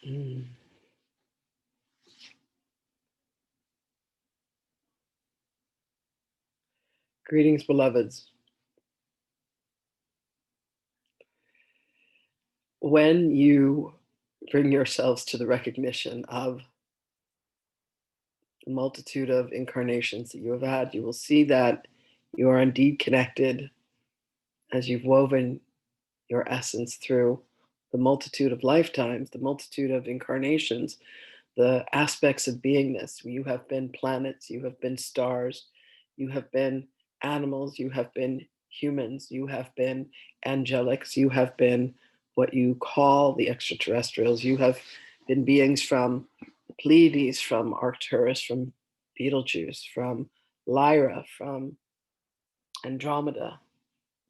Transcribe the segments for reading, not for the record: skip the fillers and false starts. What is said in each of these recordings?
Mm. Greetings, beloveds. When you bring yourselves to the recognition of the multitude of incarnations that you have had, you will see that you are indeed connected as you've woven your essence through the multitude of lifetimes, the multitude of incarnations, the aspects of beingness. You have been planets, you have been stars, you have been animals, you have been humans, you have been angelics, you have been what you call the extraterrestrials, you have been beings from the Pleiades, from Arcturus, from Betelgeuse, from Lyra, from Andromeda.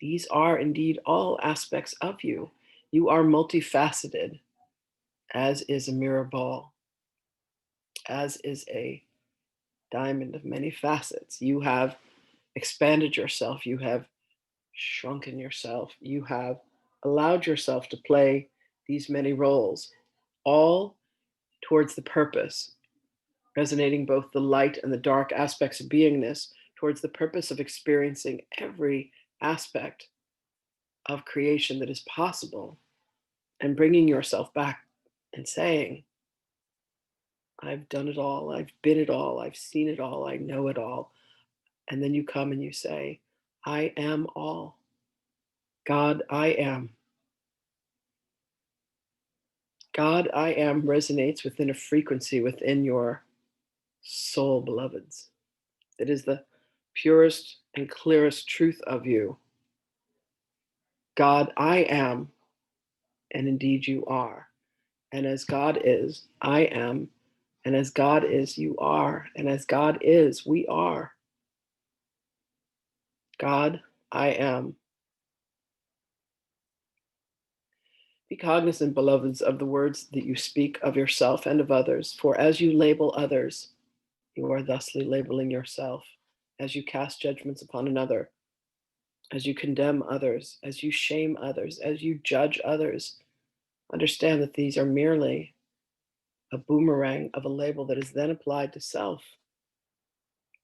These are indeed all aspects of you. You are multifaceted, as is a mirror ball, as is a diamond of many facets. You have expanded yourself, you have shrunken yourself, you have allowed yourself to play these many roles, all towards the purpose, resonating both the light and the dark aspects of beingness, towards the purpose of experiencing every aspect of creation that is possible, and bringing yourself back and saying, I've done it all, I've been it all, I've seen it all, I know it all. And then you come and you say, I am all. God, I am. God, I am resonates within a frequency within your soul, beloveds. That is the purest and clearest truth of you. God, I am, and indeed you are. And as God is, I am. And as God is, you are. And as God is, we are. God, I am. Be cognizant, beloveds, of the words that you speak of yourself and of others, for as you label others, you are thusly labeling yourself. As you cast judgments upon another, as you condemn others, as you shame others, as you judge others, understand that these are merely a boomerang of a label that is then applied to self.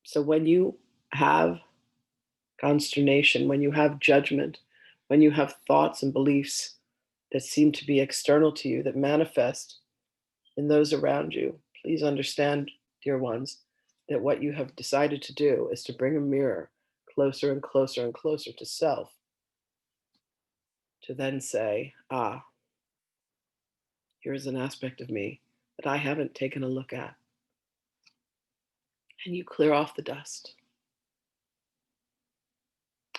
So when you have consternation, when you have judgment, when you have thoughts and beliefs that seem to be external to you, that manifest in those around you, please understand, dear ones, that what you have decided to do is to bring a mirror closer and closer and closer to self, to then say, ah, here's an aspect of me that I haven't taken a look at. And you clear off the dust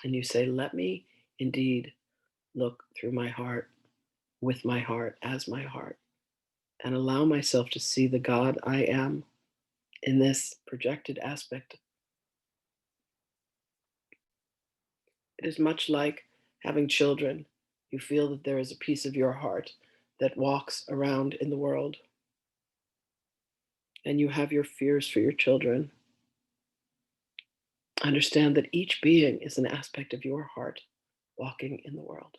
and you say, let me indeed look through my heart, with my heart, as my heart, and allow myself to see the God I am in this projected aspect. It is much like having children. You feel that there is a piece of your heart that walks around in the world, and you have your fears for your children. Understand that each being is an aspect of your heart walking in the world.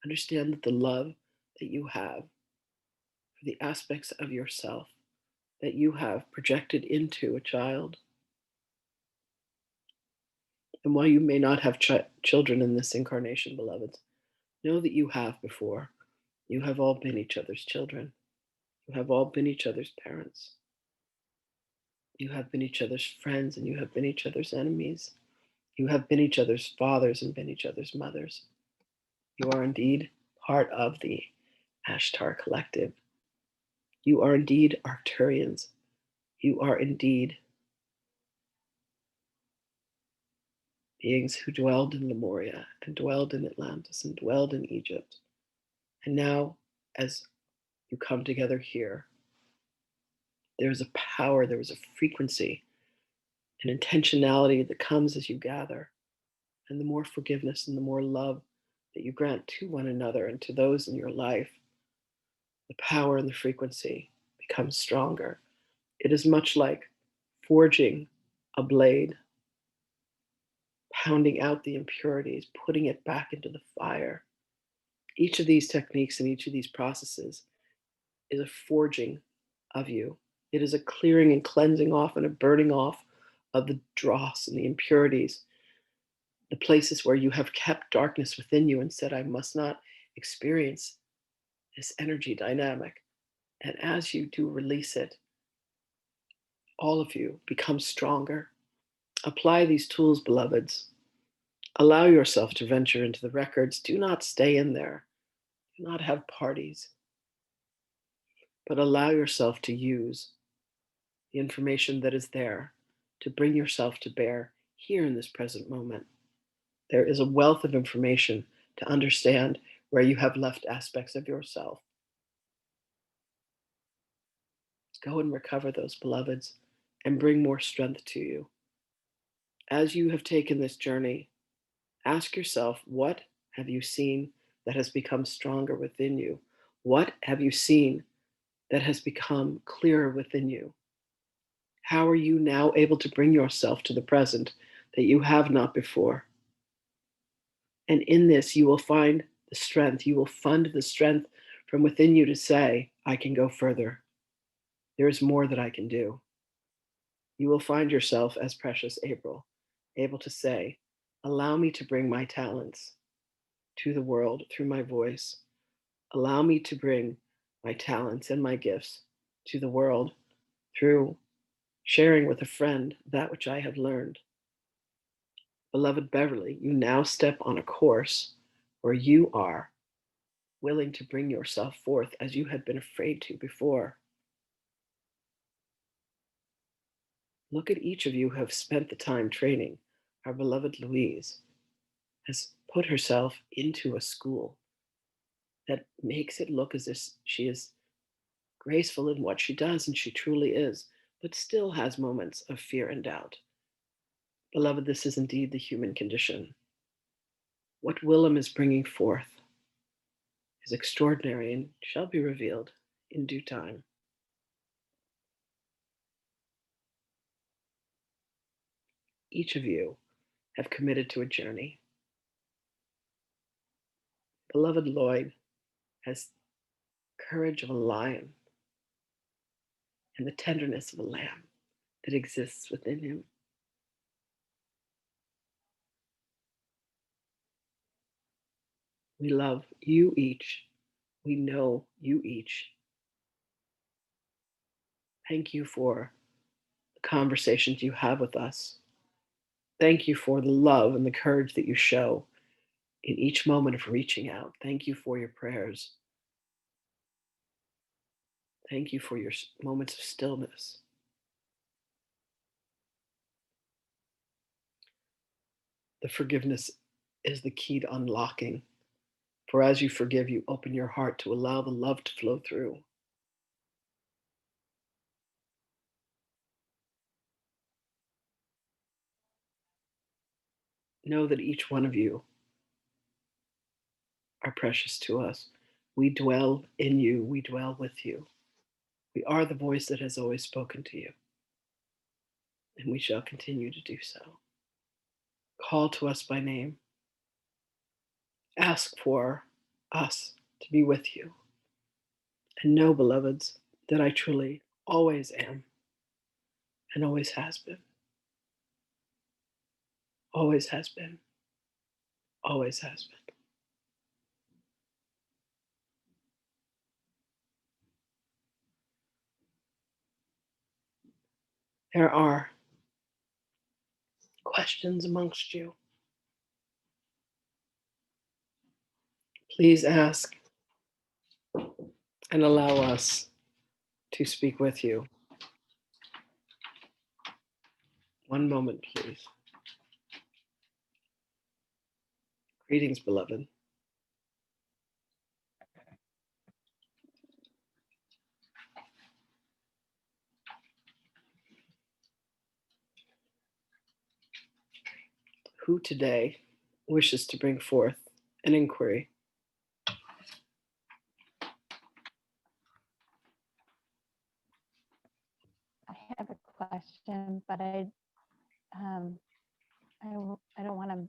Understand that the love that you have for the aspects of yourself that you have projected into a child. And while you may not have children in this incarnation, beloveds, know that you have before. You have all been each other's children. You have all been each other's parents. You have been each other's friends and you have been each other's enemies. You have been each other's fathers and been each other's mothers. You are indeed part of the Ashtar collective. You are indeed Arcturians. You are indeed beings who dwelled in Lemuria and dwelled in Atlantis and dwelled in Egypt. And now, as you come together here, there is a power, there is a frequency, an intentionality that comes as you gather. And the more forgiveness and the more love that you grant to one another and to those in your life, the power and the frequency becomes stronger. It is much like forging a blade, pounding out the impurities, putting it back into the fire, Each of these techniques and each of these processes is a forging of you. It is a clearing and cleansing off and a burning off of the dross and the impurities, the places where you have kept darkness within you and said, I must not experience this energy dynamic. And as you do release it, all of you become stronger. Apply these tools, beloveds. Allow yourself to venture into the records. Do not stay in there. Do not have parties, but allow yourself to use the information that is there to bring yourself to bear here in this present moment. There is a wealth of information to understand where you have left aspects of yourself. Go and recover those, beloveds, and bring more strength to you. As you have taken this journey, ask yourself, what have you seen that has become stronger within you? What have you seen that has become clearer within you? How are you now able to bring yourself to the present that you have not before? And in this, you will find the strength. You will fund the strength from within you to say, I can go further. There is more that I can do. You will find yourself as precious April, able to say, allow me to bring my talents to the world through my voice. Allow me to bring my talents and my gifts to the world through sharing with a friend that which I have learned. Beloved Beverly, you now step on a course where you are willing to bring yourself forth as you had been afraid to before. Look at each of you who have spent the time training. Our beloved Louise has put herself into a school that makes it look as if she is graceful in what she does, and she truly is, but still has moments of fear and doubt. Beloved, this is indeed the human condition. What Willem is bringing forth is extraordinary and shall be revealed in due time. Each of you have committed to a journey. Beloved Lloyd has courage of a lion and the tenderness of a lamb that exists within him. We love you each. We know you each. Thank you for the conversations you have with us. Thank you for the love and the courage that you show in each moment of reaching out. Thank you for your prayers. Thank you for your moments of stillness. The forgiveness is the key to unlocking. For as you forgive, you open your heart to allow the love to flow through. Know that each one of you are precious to us. We dwell in you, we dwell with you. We are the voice that has always spoken to you, and we shall continue to do so. Call to us by name. Ask for us to be with you. And know, beloveds, that I truly always am and always has been. Always has been. Always has been. There are questions amongst you. Please ask and allow us to speak with you. One moment, please. Greetings, beloved. Who today wishes to bring forth an inquiry? I have a question, but I don't want to.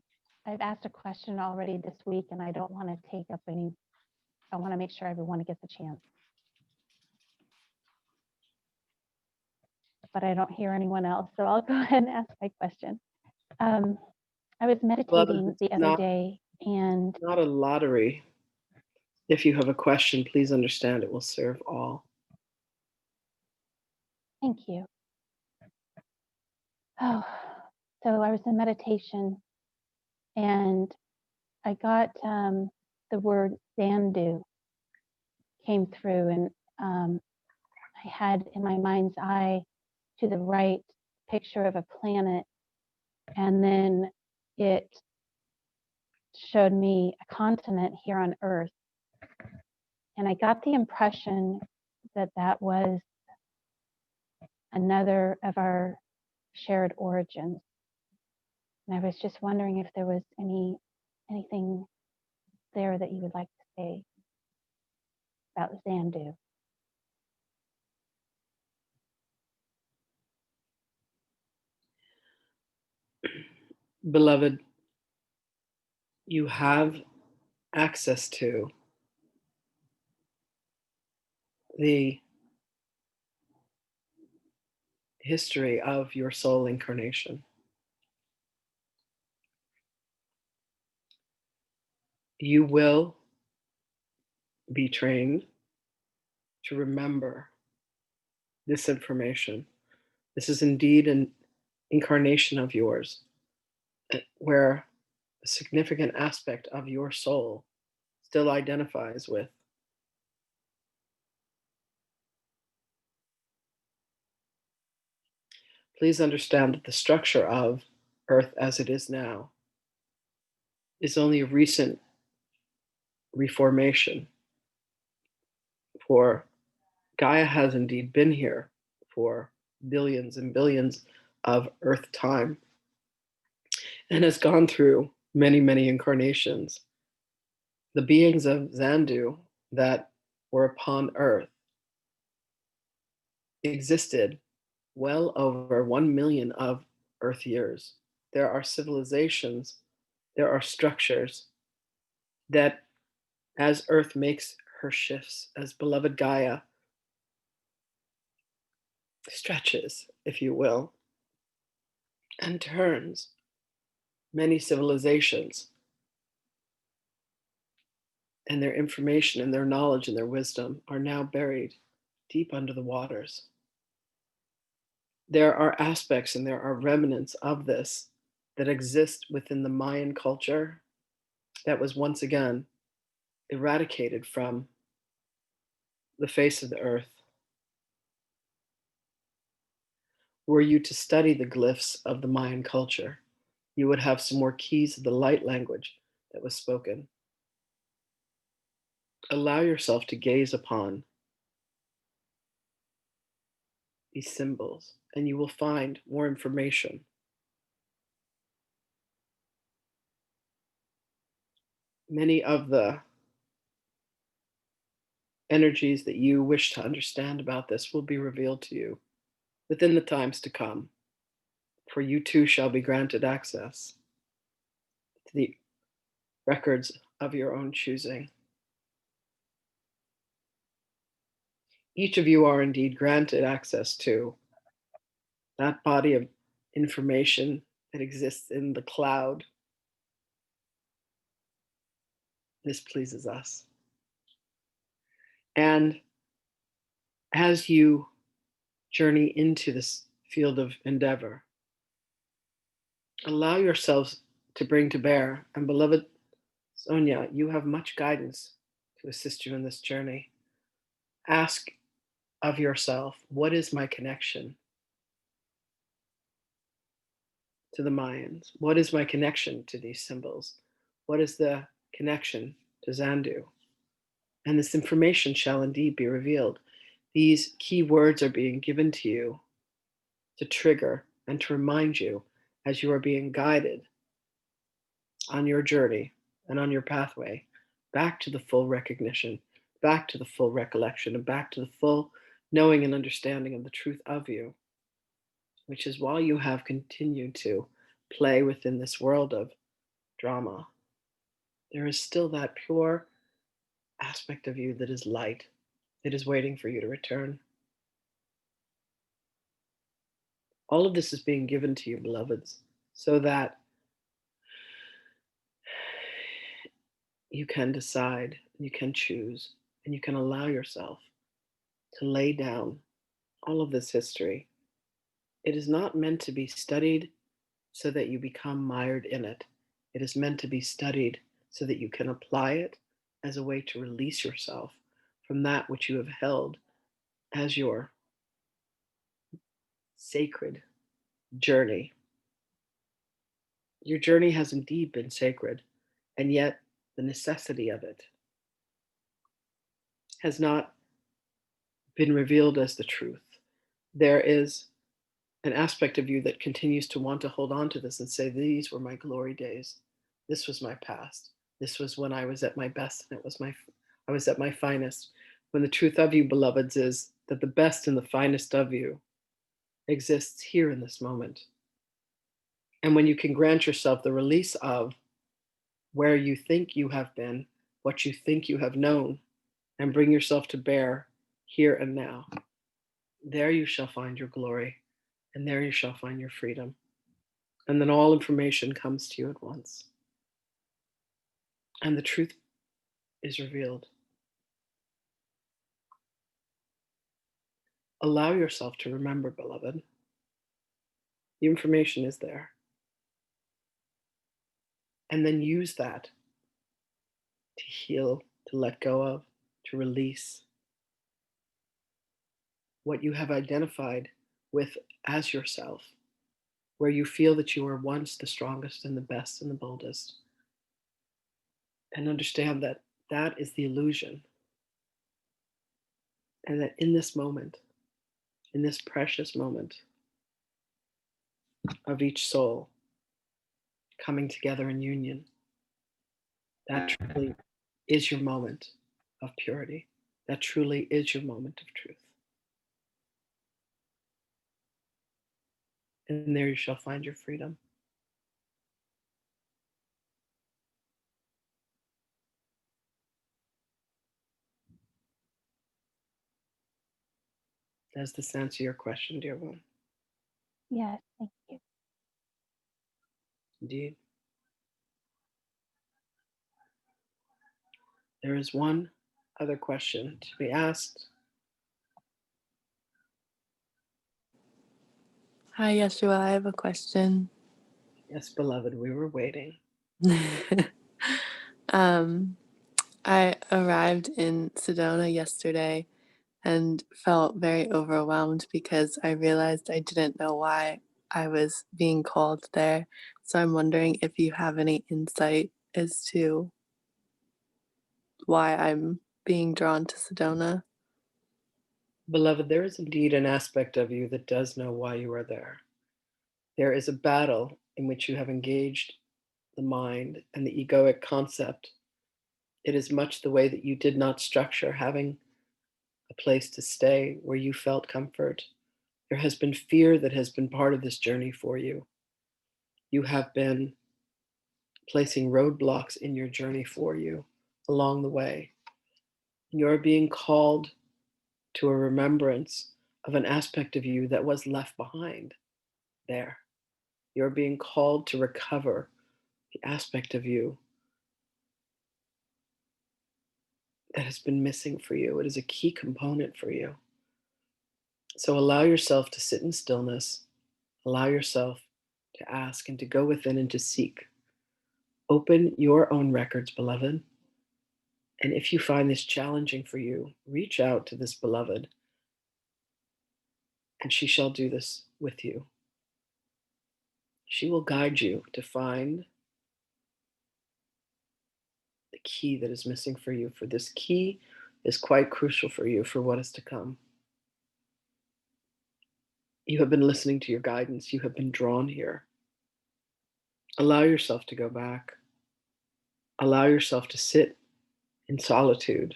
I've asked a question already this week, and I don't want to take up any I want to make sure everyone gets a chance. But I don't hear anyone else, so I'll go ahead and ask my question. I was Beloved, meditating it's the other day, and not a lottery. If you have a question, please understand it will serve all. thank you. Oh, so I was in meditation, and I got the word Zandu came through, and I had in my mind's eye to the right picture of a planet, and then it showed me a continent here on Earth. And I got the impression that that was another of our shared origins. And I was just wondering if there was anything there that you would like to say about Zandu. Beloved, you have access to the history of your soul incarnation. You will be trained to remember this information. This is indeed an incarnation of yours, where a significant aspect of your soul still identifies with. Please understand that the structure of Earth as it is now is only a recent reformation. For Gaia has indeed been here for billions and billions of Earth time and has gone through many, many incarnations. The beings of Zandu that were upon Earth existed well over 1 million of Earth years. There are civilizations, there are structures that, as Earth makes her shifts, as beloved Gaia stretches, if you will, and turns, many civilizations and their information and their knowledge and their wisdom are now buried deep under the waters. There are aspects and there are remnants of this that exist within the Mayan culture that was once again eradicated from the face of the earth. Were you to study the glyphs of the Mayan culture, you would have some more keys of the light language that was spoken. Allow yourself to gaze upon these symbols, and you will find more information. Many of the energies that you wish to understand about this will be revealed to you within the times to come, for you too shall be granted access to the records of your own choosing. Each of you are indeed granted access to that body of information that exists in the cloud. This pleases us. And as you journey into this field of endeavor, allow yourselves to bring to bear. And beloved Sonia, you have much guidance to assist you in this journey. Ask of yourself, what is my connection to the Mayans? What is my connection to these symbols? What is the connection to Zandu? And this information shall indeed be revealed. These key words are being given to you to trigger and to remind you as you are being guided on your journey and on your pathway back to the full recognition, back to the full recollection, and back to the full knowing and understanding of the truth of you, which is while you have continued to play within this world of drama, there is still that pure aspect of you that is light, that is waiting for you to return. All of this is being given to you, beloveds, so that you can decide, you can choose, and you can allow yourself to lay down all of this history. It is not meant to be studied so that you become mired in it. It is meant to be studied so that you can apply it as a way to release yourself from that which you have held as your sacred journey. Your journey has indeed been sacred, and yet the necessity of it has not been revealed as the truth. There is an aspect of you that continues to want to hold on to this and say, these were my glory days. This was my past. This was when I was at my best and I was at my finest. When the truth of you, beloveds, is that the best and the finest of you exists here in this moment. And when you can grant yourself the release of where you think you have been, what you think you have known, and bring yourself to bear here and now, there you shall find your glory, and there you shall find your freedom. And then all information comes to you at once, and the truth is revealed. Allow yourself to remember, beloved. The information is there. And then use that to heal, to let go of, to release what you have identified with as yourself, where you feel that you were once the strongest and the best and the boldest. And understand that that is the illusion. And that in this moment, in this precious moment of each soul coming together in union, that truly is your moment of purity. That truly is your moment of truth. And there you shall find your freedom. Does this answer your question, dear one? Yes, thank you. Indeed. There is one other question to be asked. Hi, Yeshua. I have a question. Yes, beloved, we were waiting. I arrived in Sedona yesterday and felt very overwhelmed because I realized I didn't know why I was being called there. So I'm wondering if you have any insight as to why I'm being drawn to Sedona. Beloved, there is indeed an aspect of you that does know why you are there. There is a battle in which you have engaged the mind and the egoic concept. It is much the way that you did not structure having a place to stay where you felt comfort. There has been fear that has been part of this journey for you. You have been placing roadblocks in your journey for you along the way. You're being called to a remembrance of an aspect of you that was left behind there. You're being called to recover the aspect of you that has been missing for you. It is a key component for you. So allow yourself to sit in stillness, allow yourself to ask and to go within and to seek. Open your own records, beloved. And if you find this challenging for you, reach out to this beloved, and she shall do this with you. She will guide you to find the key that is missing for you, for this key is quite crucial for you for what is to come. You have been listening to your guidance, you have been drawn here. Allow yourself to go back. Allow yourself to sit in solitude.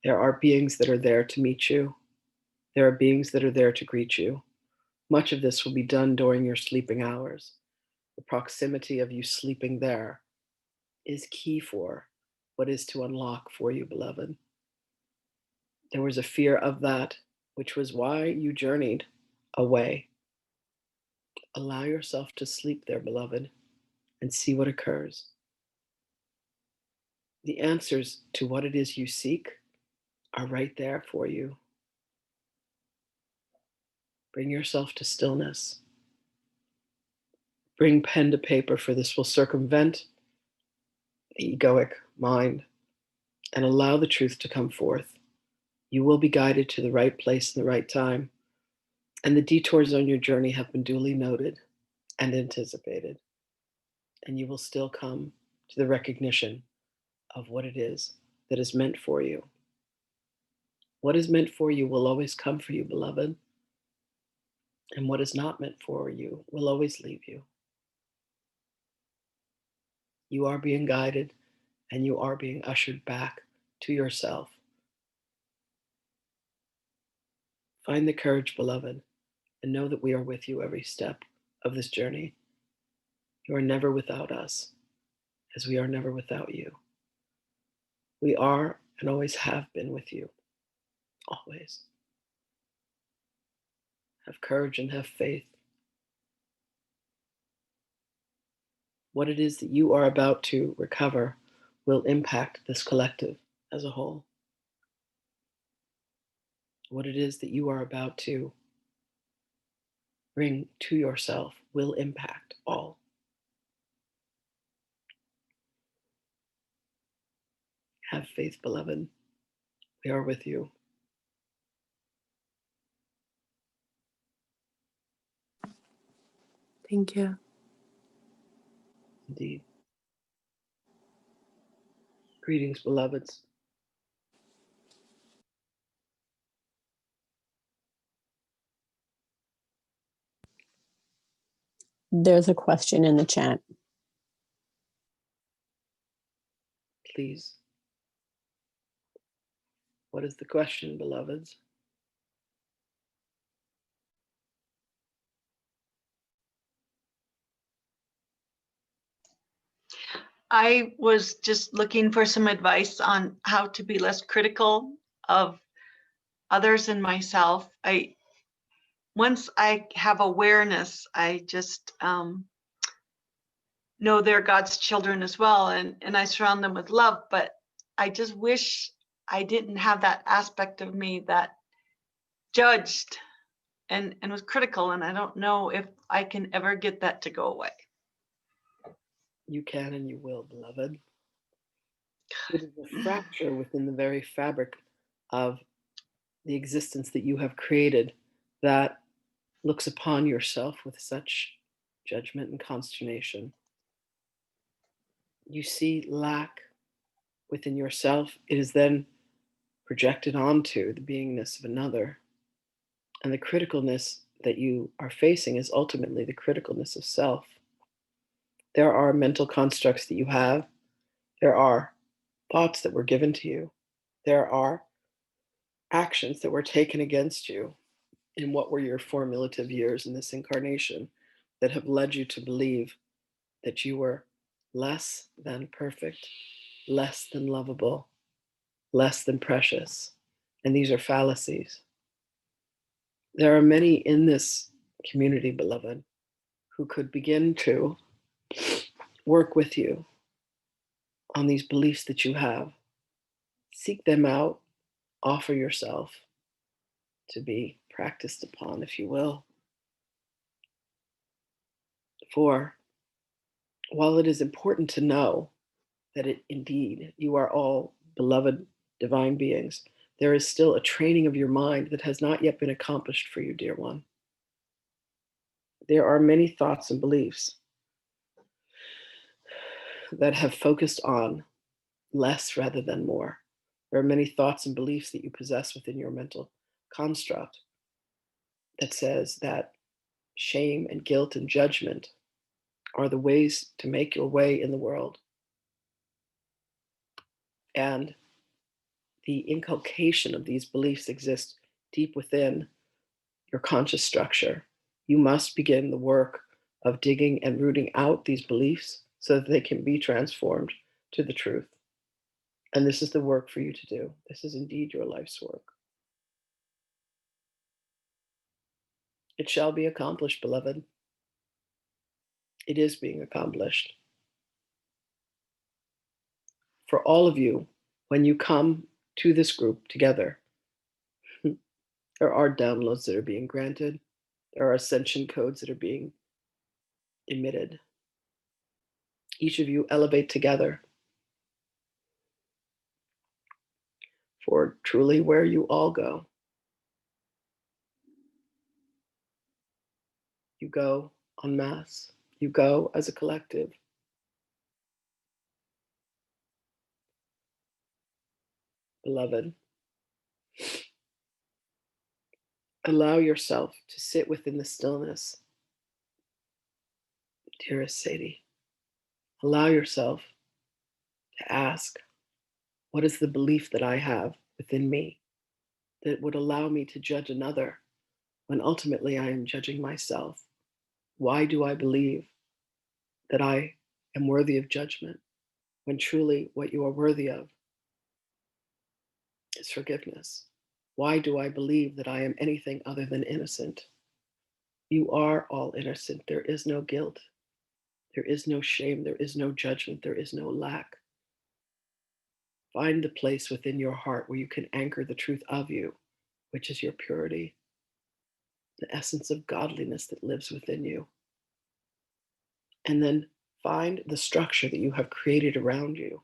There are beings that are there to meet you. There are beings that are there to greet you. Much of this will be done during your sleeping hours. The proximity of you sleeping there is key for what is to unlock for you, beloved. There was a fear of that, which was why you journeyed away. Allow yourself to sleep there, beloved, and see what occurs. The answers to what it is you seek are right there for you. Bring yourself to stillness. Bring pen to paper, for this will circumvent the egoic mind and allow the truth to come forth. You will be guided to the right place in the right time, and the detours on your journey have been duly noted and anticipated, and you will still come to the recognition of what it is that is meant for you. What is meant for you will always come for you, beloved, and what is not meant for you will always leave you. You are being guided, and you are being ushered back to yourself. Find the courage, beloved, and know that we are with you every step of this journey. You are never without us, as we are never without you. We are and always have been with you, always. Have courage and have faith. What it is that you are about to recover will impact this collective as a whole. What it is that you are about to bring to yourself will impact all. Have faith, beloved. We are with you. Thank you. Indeed. Greetings, beloveds. There's a question in the chat. Please. What is the question, beloveds? I was just looking for some advice on how to be less critical of others and myself. Once I have awareness, I just know they're God's children as well, and I surround them with love. But I just wish I didn't have that aspect of me that judged and was critical, and I don't know if I can ever get that to go away. You can and you will, beloved. It is a fracture within the very fabric of the existence that you have created that looks upon yourself with such judgment and consternation. You see lack within yourself. It is then projected onto the beingness of another. And the criticalness that you are facing is ultimately the criticalness of self. There are mental constructs that you have. There are thoughts that were given to you. There are actions that were taken against you in what were your formative years in this incarnation that have led you to believe that you were less than perfect, less than lovable, less than precious. And these are fallacies. There are many in this community, beloved, who could begin to work with you on these beliefs that you have. Seek them out, offer yourself to be practiced upon, if you will. For while it is important to know that indeed you are all beloved divine beings, there is still a training of your mind that has not yet been accomplished for you, dear one. There are many thoughts and beliefs that have focused on less rather than more. There are many thoughts and beliefs that you possess within your mental construct that says that shame and guilt and judgment are the ways to make your way in the world. And the inculcation of these beliefs exists deep within your conscious structure. You must begin the work of digging and rooting out these beliefs so that they can be transformed to the truth. And this is the work for you to do. This is indeed your life's work. It shall be accomplished, beloved. It is being accomplished. For all of you, when you come to this group together, there are downloads that are being granted. There are ascension codes that are being emitted. Each of you elevate together. For truly where you all go, you go en masse. You go as a collective. Beloved, allow yourself to sit within the stillness. Dearest Sadie, allow yourself to ask, what is the belief that I have within me that would allow me to judge another when ultimately I am judging myself? Why do I believe that I am worthy of judgment when truly what you are worthy of is forgiveness? Why do I believe that I am anything other than innocent? You are all innocent. There is no guilt. There is no shame. There is no judgment. There is no lack. Find the place within your heart where you can anchor the truth of you, which is your purity, the essence of godliness that lives within you. And then find the structure that you have created around you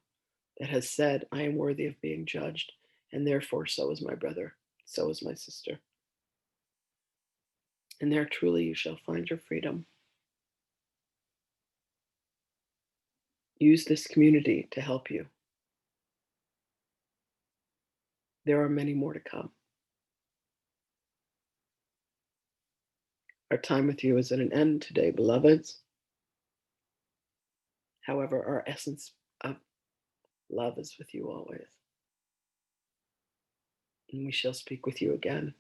that has said, I am worthy of being judged, and therefore so is my brother, so is my sister. And there truly you shall find your freedom. Use this community to help you. There are many more to come. Our time with you is at an end today, beloveds. However, our essence of love is with you always. And we shall speak with you again.